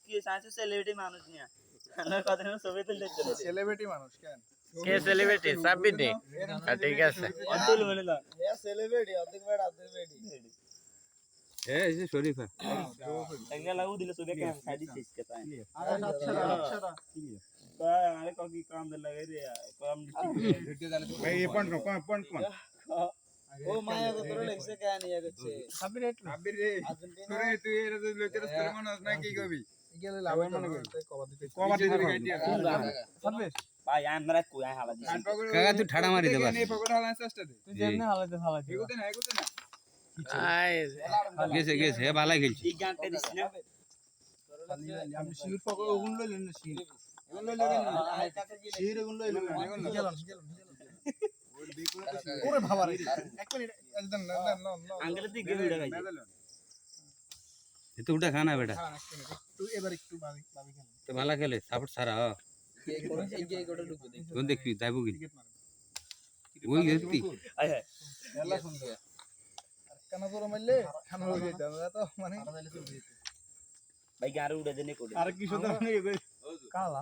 কি science celebrity মানুষ নিয়া আমার কথা না ছবি তুলতে চলে সেলিব্রিটি মানুষ কেন কে সেলিব্রিটি সাব্বির রে ঠিক আছে অতুল মানে না এ সেলিব্রিটি অর্ধেক বেড়ি এই শরীফা একটা লাগু দিলে ছবি কেন সাইড শেষ কথা আচ্ছা আরে কি কাম দে লাগে রে কাম ভাই এই পয়েন্ট কোন ও মায়া কত লেখছে কেন ইয়া করছে সাবির রে তোরে তুই এর লেকচার করে মনে না কি কবি গেলে লাভ মনে করি কবাদি গাইতে সাবির ভাই আমরা কই হালা দিছি কাকা তুই ঠাড়া মারি দে বাস এই পকড় হালার চেষ্টা দে তুই যেমনে হালাতে হালাতে এগুতে না আই গেছে গেছে হে ভালো খেলছি এই গানটা দিছ না আমি শির পকড় ওগুন লইলেন না শির এগুন লইলেন না শির এগুন লইলেন না এগুন গেলাম ওরে বাবা রে এক মিনিট একদম না আঙ্কেলের দিকে গেলে গাই এ তো উঠা খানা বেটা তুই এবার একটু ভাবি খেল তো ভালো খেলে সাপোর্ট সারা কোন দেখবি যাইবো কি ওই গেছি আয় হায় এলা শুনতে কানা তোর মারলে খানা হয়ে যেত আমরা তো মানে ভাই গারে উড়ে দেনে কোডে আর কি শুনতে মানে কালা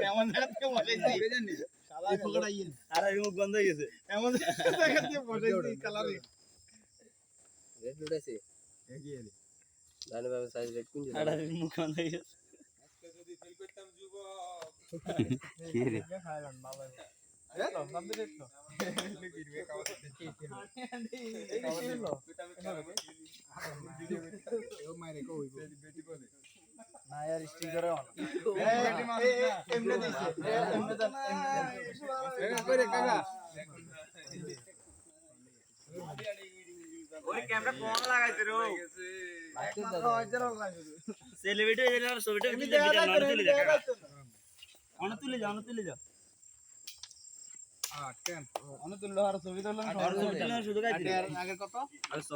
এমন জায়গাতে বসাইছি জানি এই পকড় আইন আরে মুখ বন্ধ হয়ে গেছে এমন জায়গাতে বসাইছি কালারে রেড উড়াইছে এগিয়ে রে জানে বাবা সাইজ রেড কোন আরে মুখ বন্ধ হয়ে গেছে কি রে খাইলাম ভালো এ তো নাম দিলে তো লিখবে কাওয়া কি ও মাইরে কো হইবো বেটি বলে না यार স্টিক করে অন বেটি মানুষ না এমনে দিছে এমনে জান এমনে করে কাকা ওই ক্যামেরা কোন লাগাইছে রে একমাত্র হয়তো লাগে সেলিব্রিটি হয়ে গেলে ছবিটা তুলে দিলে অন তুলে যা কেন অনেক তুললো আর ছবি তুললাম শুধু গাইতে আগে কত আর 6